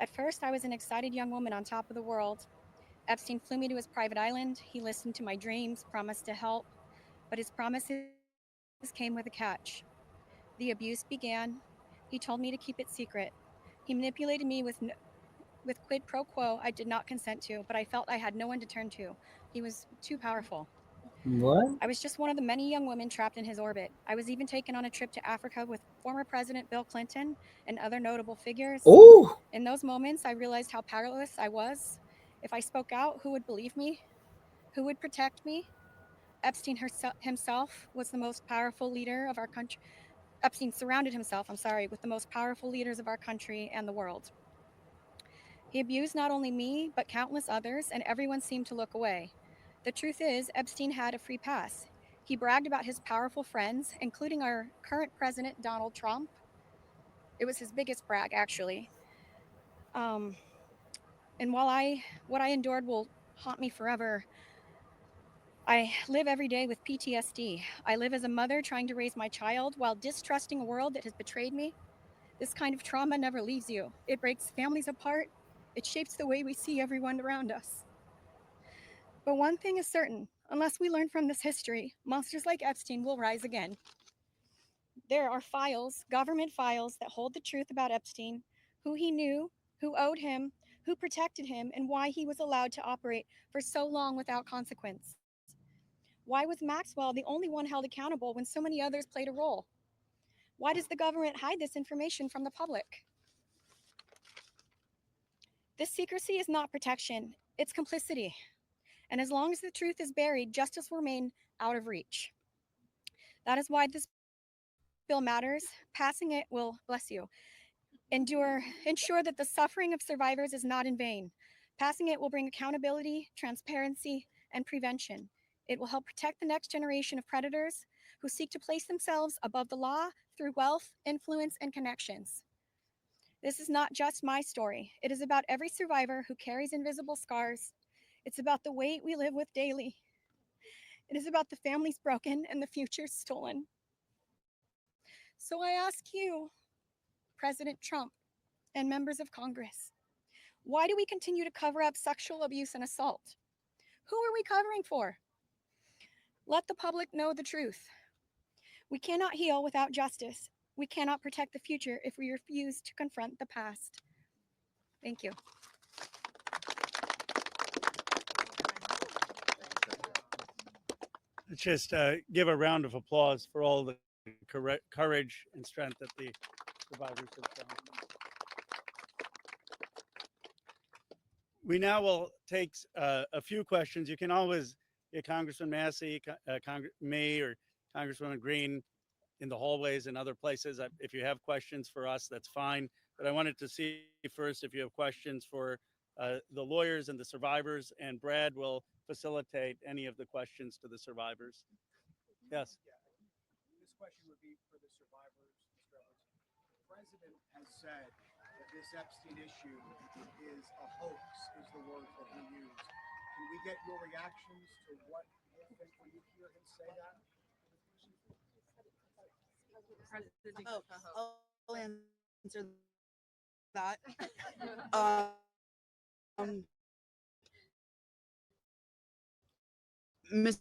At first, I was an excited young woman on top of the world. Epstein flew me to his private island. He listened to my dreams, promised to help, but his promises came with a catch. The abuse began. He told me to keep it secret. He manipulated me with quid pro quo I did not consent to, but I felt I had no one to turn to. He was too powerful. What? I was just one of the many young women trapped in his orbit. I was even taken on a trip to Africa with former President Bill Clinton and other notable figures. Oh, In those moments, I realized how powerless I was. If I spoke out, who would believe me? Who would protect me? Epstein himself was the most powerful leader of our country. Epstein surrounded himself, with the most powerful leaders of our country and the world. He abused not only me, but countless others, and everyone seemed to look away. The truth is, Epstein had a free pass. He bragged about his powerful friends, including our current president, Donald Trump. It was his biggest brag, actually. Um, and what I endured will haunt me forever. I live every day with PTSD. I live as a mother trying to raise my child while distrusting a world that has betrayed me. This kind of trauma never leaves you. It breaks families apart. It shapes the way we see everyone around us. But one thing is certain, unless we learn from this history, monsters like Epstein will rise again. There are files, government files, that hold the truth about Epstein, who he knew, who owed him, who protected him, and why he was allowed to operate for so long without consequence. Why was Maxwell the only one held accountable when so many others played a role? Why does the government hide this information from the public? This secrecy is not protection, it's complicity. And as long as the truth is buried, justice will remain out of reach. That is why this bill matters. Passing it will, bless you, ensure that the suffering of survivors is not in vain. Passing it will bring accountability, transparency, and prevention. It will help protect the next generation of predators who seek to place themselves above the law through wealth, influence, and connections. This is not just my story. It is about every survivor who carries invisible scars. It's about the weight we live with daily. It is about the families broken and the futures stolen. So I ask you, President Trump and members of Congress, why do we continue to cover up sexual abuse and assault? Who are we covering for? Let the public know the truth. We cannot heal without justice. We cannot protect the future if we refuse to confront the past. Thank you. Let's just give a round of applause for all the courage and strength that the survivors have shown. We now will take a few questions. You can always get Congressman Massey, me, or Congresswoman Green in the hallways and other places. If you have questions for us, that's fine. But I wanted to see first if you have questions for the lawyers and the survivors, and Brad will facilitate any of the questions to the survivors. Yes. Yeah, this question would be for the survivors, Mr. Edwards. The president has said that this Epstein issue is a hoax, is the word that he used. Can we get your reactions to what you think when you hear him say that? I'll answer that. Mr.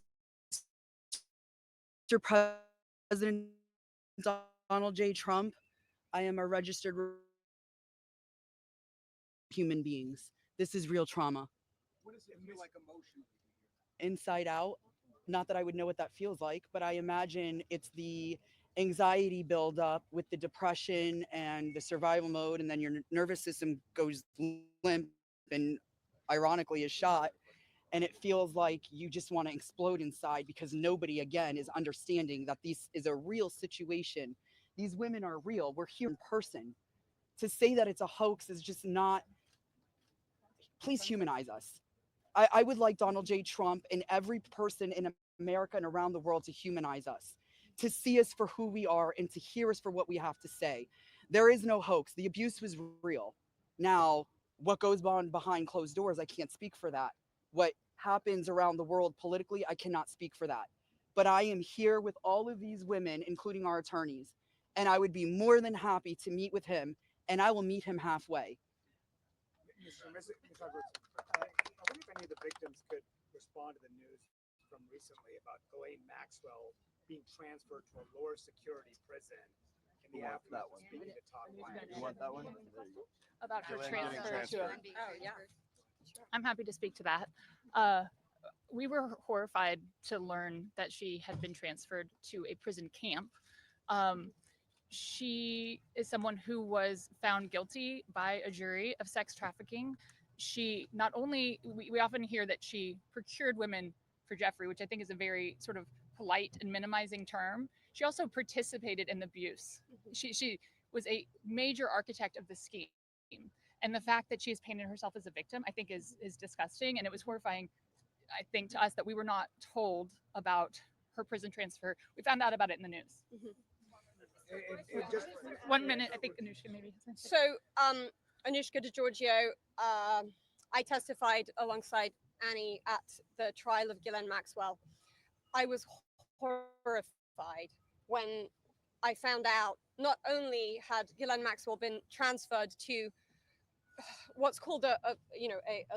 President Donald J. Trump, I am a registered human beings. This is real trauma. What does it feel like emotionally? Inside out. Not that I would know what that feels like, but I imagine it's the anxiety buildup with the depression and the survival mode, and then your nervous system goes limp and ironically is shot. And it feels like you just want to explode inside because nobody, again, is understanding that this is a real situation. These women are real. We're here in person. To say that it's a hoax is just not, please humanize us. I would like Donald J. Trump and every person in America and around the world to humanize us, to see us for who we are, and to hear us for what we have to say. There is no hoax. The abuse was real. Now, what goes on behind closed doors, I can't speak for that. What happens around the world politically, I cannot speak for that. But I am here with all of these women, including our attorneys, and I would be more than happy to meet with him, and I will meet him halfway. question. Ms. Edwards, I wonder if any of the victims could respond to the news from recently about Ghislaine Maxwell being transferred to a lower security prison in the aftermath of speaking to Todd Blanche. You want that one? About her Ghislaine getting transfer to transferred. Oh, yeah. I'm happy to speak to that. We were horrified to learn that she had been transferred to a prison camp. She is someone who was found guilty by a jury of sex trafficking. She not only, we often hear that she procured women for Jeffrey, which I think is a very sort of polite and minimizing term. She also participated in the abuse. She was a major architect of the scheme. And the fact that she has painted herself as a victim, I think is disgusting. And it was horrifying, I think, to us that we were not told about her prison transfer. We found out about it in the news. Just 1 minute, I think Anushka maybe. So, Anushka DeGiorgio, I testified alongside Annie at the trial of Ghislaine Maxwell. I was horrified when I found out not only had Ghislaine Maxwell been transferred to what's called a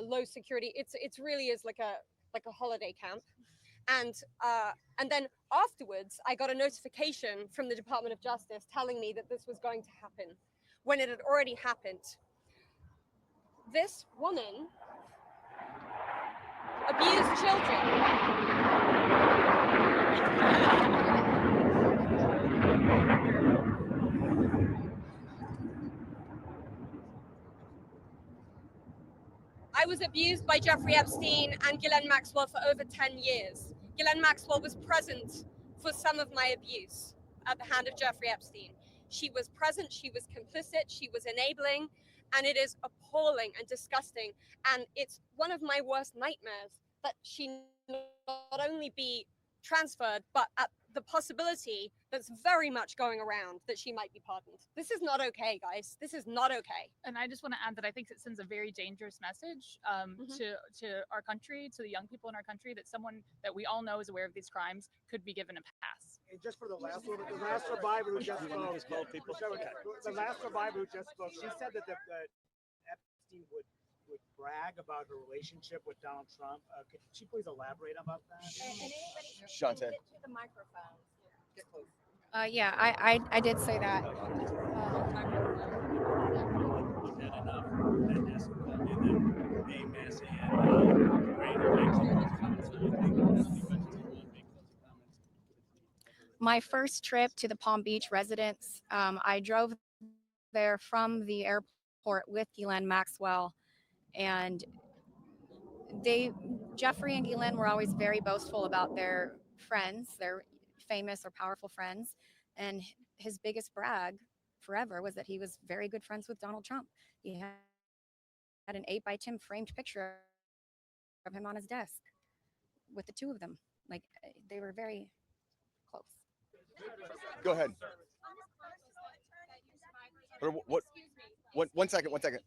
low security. It's really is like a holiday camp, and then afterwards I got a notification from the Department of Justice telling me that this was going to happen when it had already happened. This woman abused children. I was abused by Jeffrey Epstein and Ghislaine Maxwell for over 10 years. Ghislaine Maxwell was present for some of my abuse at the hand of Jeffrey Epstein. She was present, she was complicit, she was enabling, and it is appalling and disgusting. And it's one of my worst nightmares that she not only be transferred, but at the possibility that's very much going around that she might be pardoned. This is not okay, guys. This is not okay. And I just want to add that I think it sends a very dangerous message to our country, to the young people in our country, that someone that we all know is aware of these crimes could be given a pass. And just for the last one, the last survivor who just spoke, the last survivor who just spoke, she said that Epstein would brag about her relationship with Donald Trump. Could she please elaborate about that? Shante. The microphone. Get close. Yeah, I did say that. My first trip to the Palm Beach residence, I drove there from the airport with Ghislaine Maxwell, and Jeffrey and Ghislaine were always very boastful about their friends, their famous or powerful friends, and his biggest brag forever was that he was very good friends with Donald Trump. He had an 8x10 framed picture of him on his desk with the two of them. Like, they were very close. Go ahead. What? One second. Because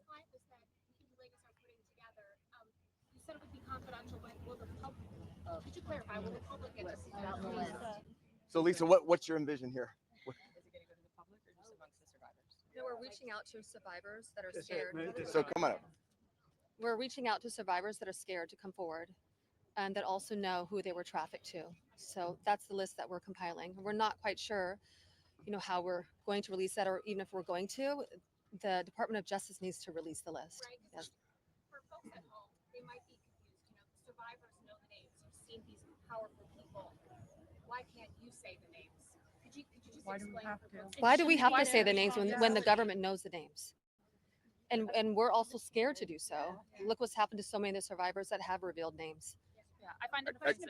client was that you ladies are putting together, you said it would be confidential, but will the public, could you clarify, will the public get to see that list? So Lisa, what's your envision here? Is it going to go to the public or just amongst the survivors? No, we're reaching out to survivors that are scared. So come on up. We're reaching out to survivors that are scared to come forward and that also know who they were trafficked to. So that's the list that we're compiling. We're not quite sure, how we're going to release that, or even if we're going to. The Department of Justice needs to release the list. Right, Yes. for folks at home, they might be confused, the survivors know the names, you've seen these powerful people. Why can't you say the names? Could you just Why do we explain have for to? folks? Why do we have Why to say do the we names have when to? the government knows the names? And we're also scared to do so. Look what's happened to so many of the survivors that have revealed names. Yeah, I find it offensive.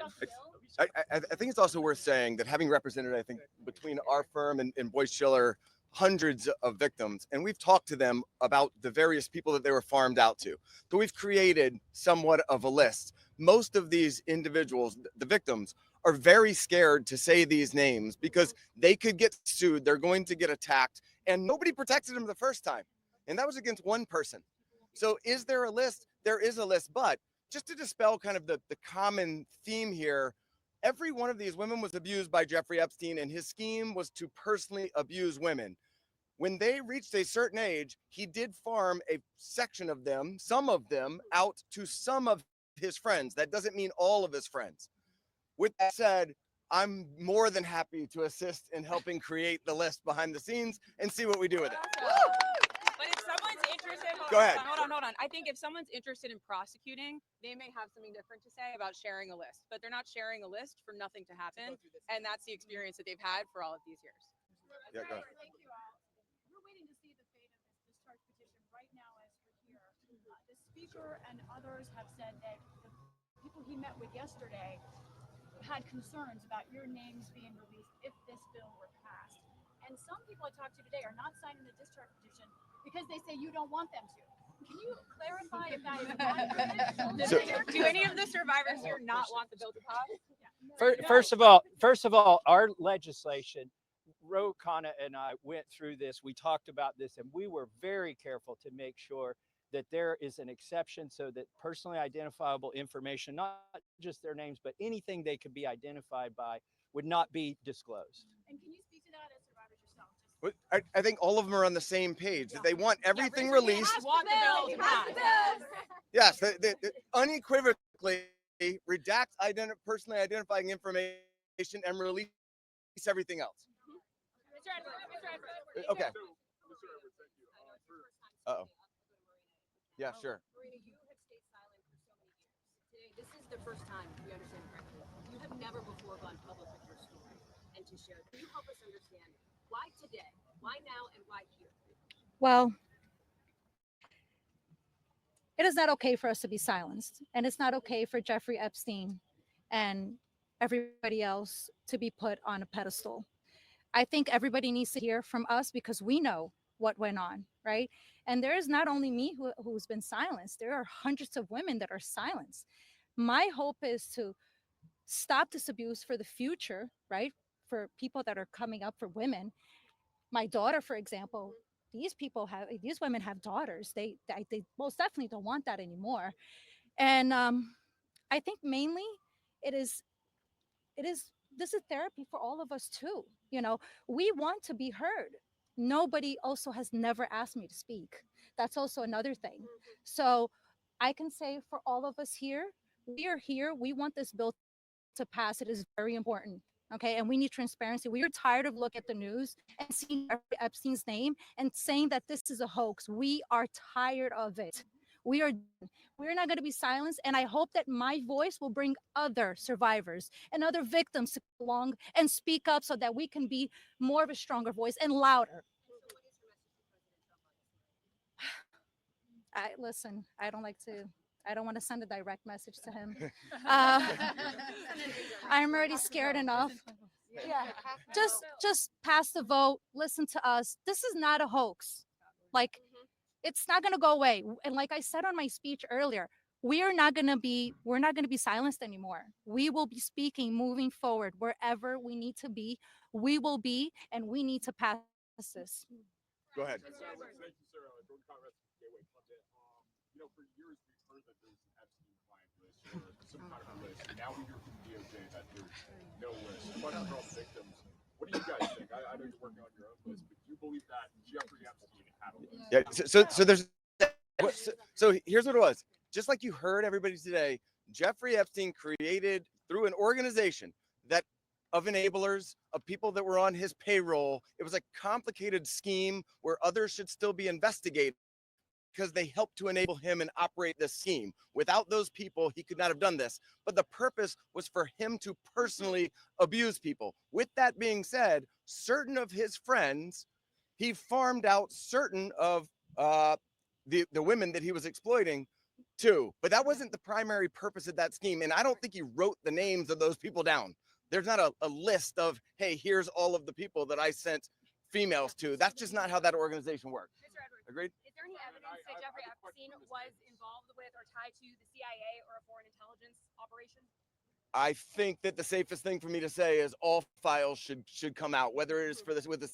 I think it's also worth saying that having represented, I think, between our firm and Boyce Schiller, hundreds of victims, and we've talked to them about the various people that they were farmed out to. So we've created somewhat of a list. Most of these individuals, the victims, are very scared to say these names because they could get sued, they're going to get attacked, and nobody protected them the first time. And that was against one person. So is there a list? There is a list, but just to dispel kind of the common theme here, every one of these women was abused by Jeffrey Epstein, and his scheme was to personally abuse women. When they reached a certain age, he did farm a section of them, some of them, out to some of his friends. That doesn't mean all of his friends. With that said, I'm more than happy to assist in helping create the list behind the scenes and see what we do with it. But if someone's interested, Go ahead. Hold on. I think if someone's interested in prosecuting, they may have something different to say about sharing a list, but they're not sharing a list for nothing to happen. And that's the experience that they've had for all of these years. Yeah, go ahead. Thank you all. We're waiting to see the fate of this discharge petition right now as we're here. The speaker and others have said that the people he met with yesterday had concerns about your names being released if this bill were passed. And some people I talked to today are not signing the discharge petition because they say you don't want them to. Can you clarify if that is accurate? Do any of the survivors here not want the bill to pass? First of all, our legislation, Ro Khanna and I went through this. We talked about this, and we were very careful to make sure that there is an exception so that personally identifiable information, not just their names, but anything they could be identified by, would not be disclosed. And can you speak to that as survivors yourself? I think all of them are on the same page, that they want everything released. Want the bill to pass. Yes, they unequivocally redact personally identifying information and release everything else. Okay. Uh-oh. Yeah, sure. Marina, you have stayed silent for so many years. Today, this is the first time we understand correctly. You have never before gone public with your story and to share. Can you help us understand why today, why now, and why here? Well, it is not okay for us to be silenced, and it's not okay for Jeffrey Epstein and everybody else to be put on a pedestal. I think everybody needs to hear from us because we know what went on, right? And there is not only me who's been silenced, there are hundreds of women that are silenced. My hope is to stop this abuse for the future, right? For people that are coming up, for women. My daughter, for example, these women have daughters. They most definitely don't want that anymore. And I think mainly it is this is therapy for all of us too. You know, we want to be heard. Nobody also has never asked me to speak. That's also another thing. So I can say for all of us here, we are here. We want this bill to pass. It is very important. Okay. And we need transparency. We are tired of looking at the news and seeing Jeffrey Epstein's name and saying that this is a hoax. We are tired of it. We're not going to be silenced. And I hope that my voice will bring other survivors and other victims to come along and speak up so that we can be more of a stronger voice and louder. Listen, I don't want to send a direct message to him. I'm already scared enough. Yeah, just pass the vote. Listen to us. This is not a hoax. Like, it's not going to go away. And like I said on my speech earlier, we're not going to be silenced anymore. We will be speaking moving forward wherever we need to be. We will be, and we need to pass this. Go ahead. Thank you, Sarah. Jordan Conrad from Gateway Pundit. For years we've heard that there's an Epstein client list or some kind of list. And now we hear from DOJ that there's no list. Question for all the victims. What do you guys think? I know you're working on your own list, but do you believe that Jeffrey Epstein had a list? Yeah. So here's what it was. Just like you heard everybody today, Jeffrey Epstein created through an organization that of enablers, of people that were on his payroll. It was a complicated scheme where others should still be investigated because they helped to enable him and operate this scheme. Without those people, he could not have done this. But the purpose was for him to personally abuse people. With that being said, certain of his friends, he farmed out certain of the women that he was exploiting too. But that wasn't the primary purpose of that scheme. And I don't think he wrote the names of those people down. There's not a list of, hey, here's all of the people that I sent females to. That's just not how that organization works. Agreed? Is there any evidence that Jeffrey Epstein was involved with or tied to the CIA or a foreign intelligence operation? I think that the safest thing for me to say is all files should come out, whether it is for this with the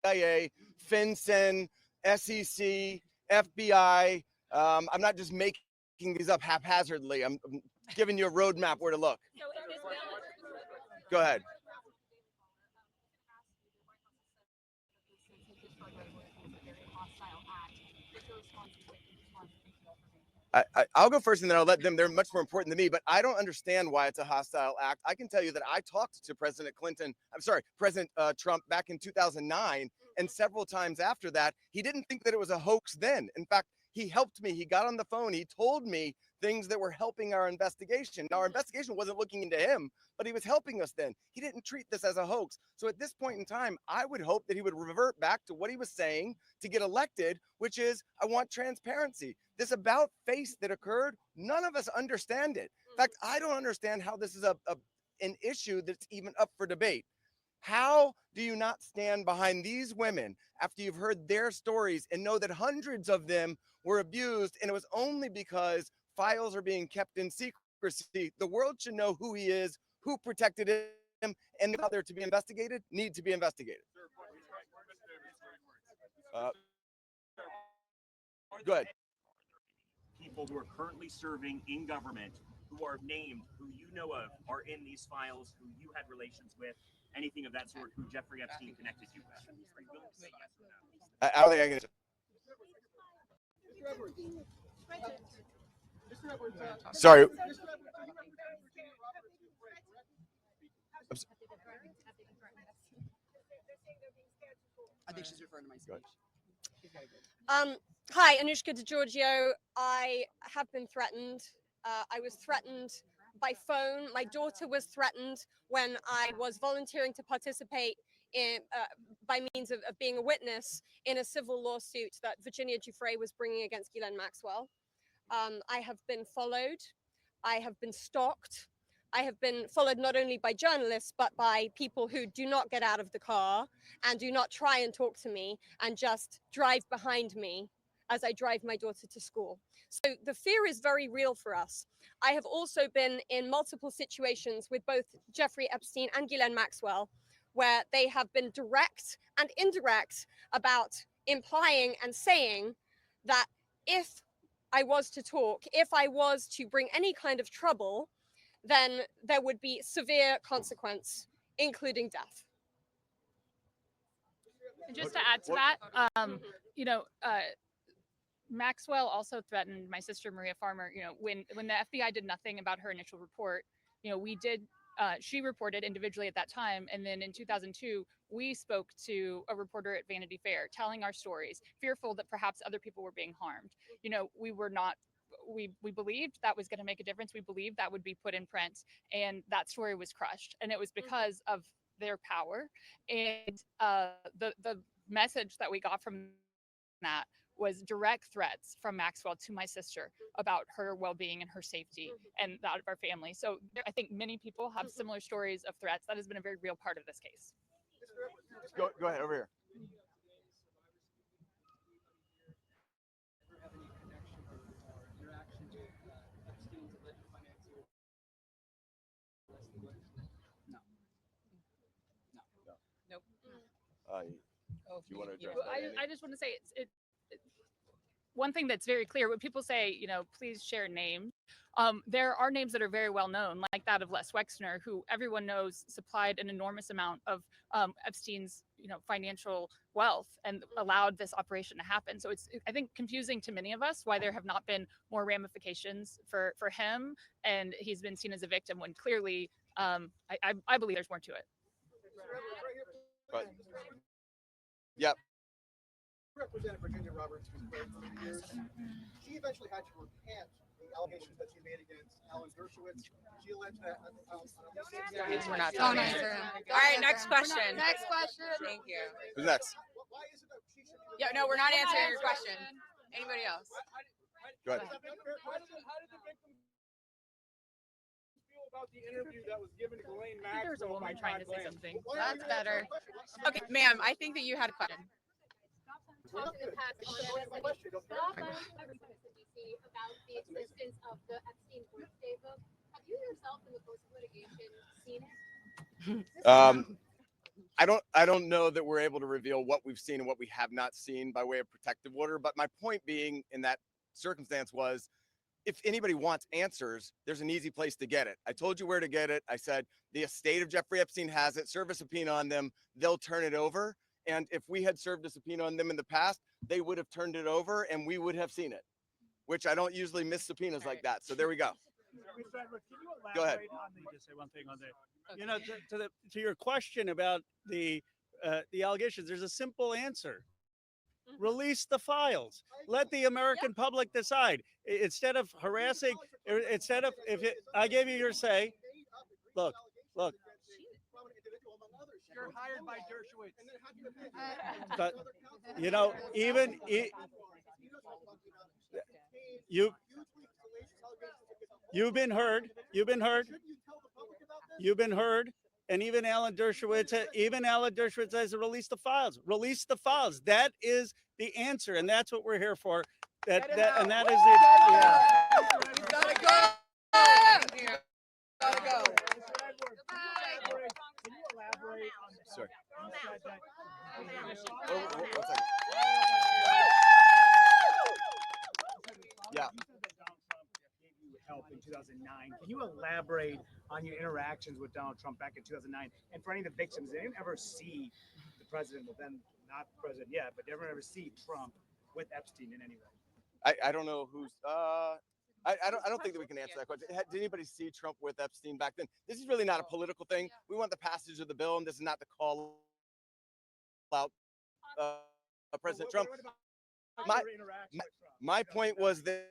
CIA, FinCEN, SEC, FBI. I'm not just making these up haphazardly. I'm giving you a roadmap where to look. So if this bill Go ahead. I'll go first and then I'll let them. They're much more important than me, but I don't understand why it's a hostile act. I can tell you that I talked to President Trump back in 2009, and several times after that. He didn't think that it was a hoax then. In fact, he helped me. He got on the phone. He told me things that were helping our investigation. Now, our investigation wasn't looking into him, but he was helping us then. He didn't treat this as a hoax. So at this point in time, I would hope that he would revert back to what he was saying to get elected, which is, I want transparency. This about face that occurred, none of us understand it. In fact, I don't understand how this is an issue that's even up for debate. How do you not stand behind these women after you've heard their stories and know that hundreds of them were abused, and it was only because files are being kept in secrecy? The world should know who he is, who protected him, and out there to be investigated, need to be investigated. Good. People who are currently serving in government, who are named, who you know of, are in these files, who you had relations with, anything of that sort, who Jeffrey Epstein connected you with? Are you willing to say yes or no? I don't think I can. Sorry. I think she's referring to my speech. Hi, Anushka DeGiorgio. I have been threatened. I was threatened by phone. My daughter was threatened when I was volunteering to participate in, by means of being a witness in a civil lawsuit that Virginia Giuffre was bringing against Ghislaine Maxwell. I have been followed. I have been stalked. I have been followed not only by journalists, but by people who do not get out of the car and do not try and talk to me and just drive behind me as I drive my daughter to school. So the fear is very real for us. I have also been in multiple situations with both Jeffrey Epstein and Ghislaine Maxwell, where they have been direct and indirect about implying and saying that if I was to talk, if I was to bring any kind of trouble, then there would be severe consequence, including death. And just to add to that, you know, Maxwell also threatened my sister Maria Farmer. You know, when the FBI did nothing about her initial report, you know, we did. She reported individually at that time, and then in 2002, we spoke to a reporter at Vanity Fair, telling our stories, fearful that perhaps other people were being harmed. You know, we were not. We believed that was going to make a difference. We believed that would be put in print, and that story was crushed. And it was because of their power, and the message that we got from that was direct threats from Maxwell to my sister about her well-being and her safety and that of our family. So I think many people have similar stories of threats. That has been a very real part of this case. Go ahead, over here. Nope. You want to address Well, that? I just want to say it's one thing that's very clear when people say, you know, please share names. There are names that are very well known, like that of Les Wexner, who everyone knows supplied an enormous amount of Epstein's, you know, financial wealth and allowed this operation to happen. So it's, I think, confusing to many of us why there have not been more ramifications for him, and he's been seen as a victim when clearly, I believe there's more to it. But, yep. Represented Virginia Roberts was played for years. She eventually had to recant the allegations that she made against Alan Dershowitz. She alleged that. We're not talking. All right, next question. Next question. Thank you. Who's next? Why is it that she should be? Yeah, no, we're not answering your question. Anybody else? Go ahead. How did the victim feel about the interview that was given to Ghislaine Maxwell? There's a woman trying to say something. That's better. Okay, ma'am, I think that you had a question. Talked in the past about the existence of the Epstein birthday book. Have you yourself in the course of litigation seen it? I don't know that we're able to reveal what we've seen and what we have not seen by way of protective order. But my point being in that circumstance was, if anybody wants answers, there's an easy place to get it. I told you where to get it. I said the estate of Jeffrey Epstein has it. Serve a subpoena on them. They'll turn it over. And if we had served a subpoena on them in the past, they would have turned it over and we would have seen it. which I don't usually miss subpoenas like that. So there we go. Mr. Edwards, can you Go ahead. elaborate on the, just say one thing on the, you know, to your question about the allegations, there's a simple answer. Release the files. Let the American public decide. Instead of harassing, instead of, I gave you your say, look, You're hired by Dershowitz. but, you know, even you've been heard. You've been heard. You've been heard. And even Alan Dershowitz says release the files. Release the files. That is the answer, and that's what we're here for. And that is the You gotta go. You gotta go. Can you elaborate on this? Sorry. You said that. Yeah. You said that Donald Trump gave you help in 2009. Can you elaborate on your interactions with Donald Trump back in 2009? And for any of the victims, they didn't ever see the president, well, then not president yet, but they never ever see Trump with Epstein in any way. I don't know who's I don't think that we can answer that question. Did anybody see Trump with Epstein back then? This is really not a political thing. We want the passage of the bill, and this is not to call out President Trump. My point was that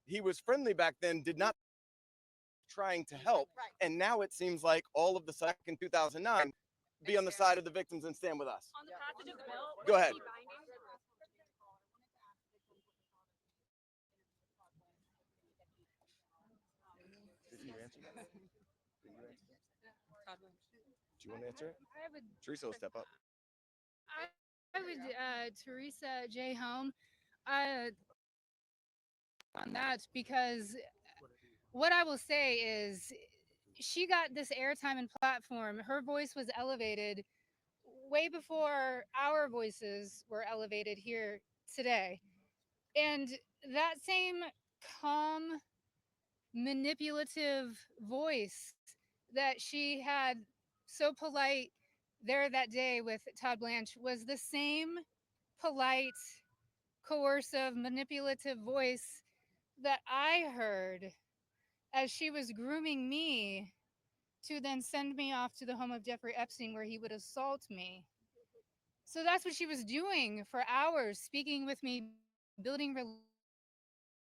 he was friendly back then, did not trying to help, and now it seems like all of the sudden in 2009 be on the side of the victims and stand with us. On the passage of the bill, Go ahead. Did you answer that? Do you want to answer it? I would. Teresa will step up. I would. Teresa J. Home. On that, because what I will say is she got this airtime and platform. Her voice was elevated way before our voices were elevated here today. And that same calm, manipulative voice that she had so polite there that day with Todd Blanche was the same polite, coercive, manipulative voice that I heard as she was grooming me to then send me off to the home of Jeffrey Epstein where he would assault me. So that's what she was doing for hours, speaking with me, building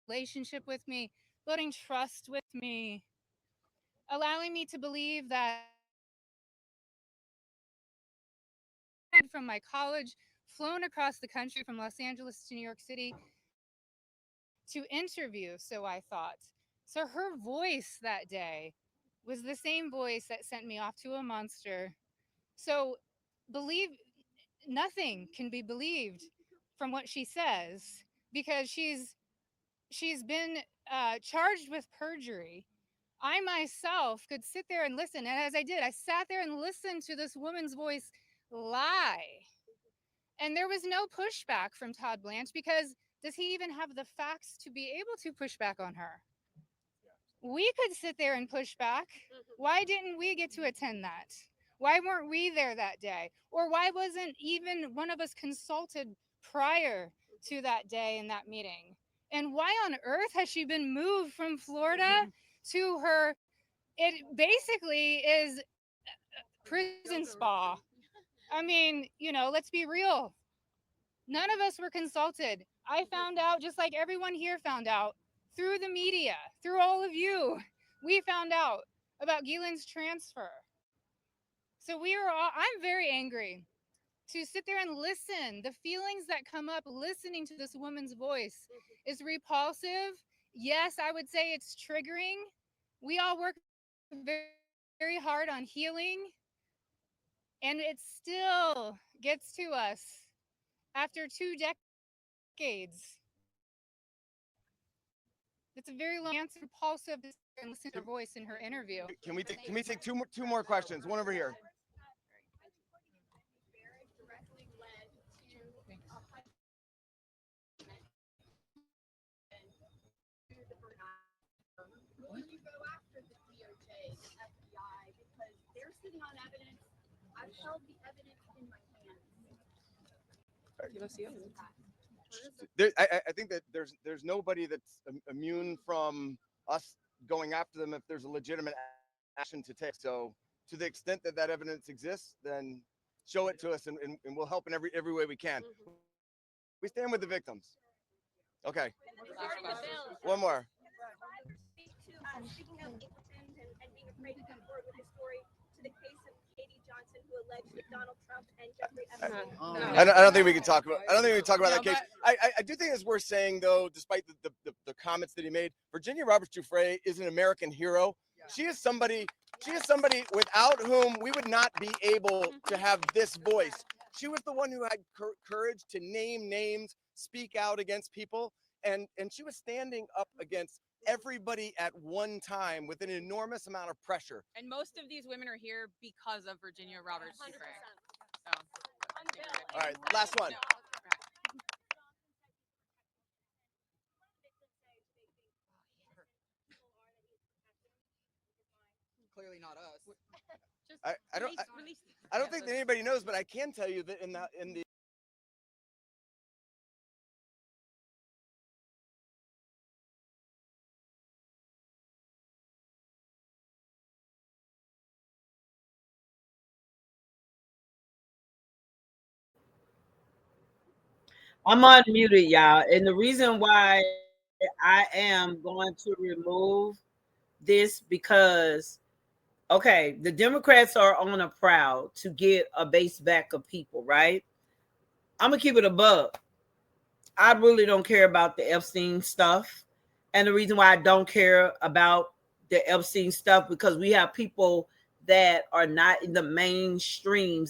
relationship with me, building trust with me, allowing me to believe that from my college, flown across the country from Los Angeles to New York City to interview, so I thought. So her voice that day was the same voice that sent me off to a monster. So believe nothing can be believed from what she says because she's been charged with perjury. I myself could sit there and listen, and as I did, I sat there and listened to this woman's voice lie. And there was no pushback from Todd Blanche because does he even have the facts to be able to push back on her? We could sit there and push back. Why didn't we get to attend that? Why weren't we there that day? Or why wasn't even one of us consulted prior to that day in that meeting? And why on earth has she been moved from Florida to her? It basically is prison spa. I mean, you know, let's be real. None of us were consulted. I found out, just like everyone here found out, through the media, through all of you. We found out about Gilan's transfer. So we are all, I'm very angry to sit there and listen. The feelings that come up listening to this woman's voice is repulsive. Yes, I would say it's triggering. We all work very, very hard on healing, and it still gets to us after 2 decades. It's a very long answer, repulsive to listen to her voice in her interview. Can we take two more questions? One over here. Will you go after the DOJ, the FBI, because they're sitting on evidence? I've held the evidence in my hands. You want to see it? I think that there's nobody that's immune from us going after them if there's a legitimate action to take. So to the extent that that evidence exists, then show it to us, and we'll help in every way we can. We stand with the victims. Okay. One more. Speaking of Pinkertons and being afraid to come forward with the story, to the case of Katie Johnson, who alleged that Donald Trump and Jeffrey Epstein. I don't think we can talk about. I don't think we can talk about that case. I do think it's worth saying, though, despite the comments that he made, Virginia Roberts Giuffre is an American hero. She is somebody. She is somebody without whom we would not be able to have this voice. She was the one who had courage to name names, speak out against people, and she was standing up against everybody at one time with an enormous amount of pressure. And most of these women are here because of Virginia Roberts Giuffre. So, all right, last one. Clearly not us. I don't think that anybody knows, but I can tell you that in the I'm unmuted, y'all. And the reason why I am going to remove this because, okay, the Democrats are on a prowl to get a base back of people, right? I'm going to keep it above. I really don't care about the Epstein stuff. And the reason why I don't care about the Epstein stuff, because we have people that are not in the mainstreams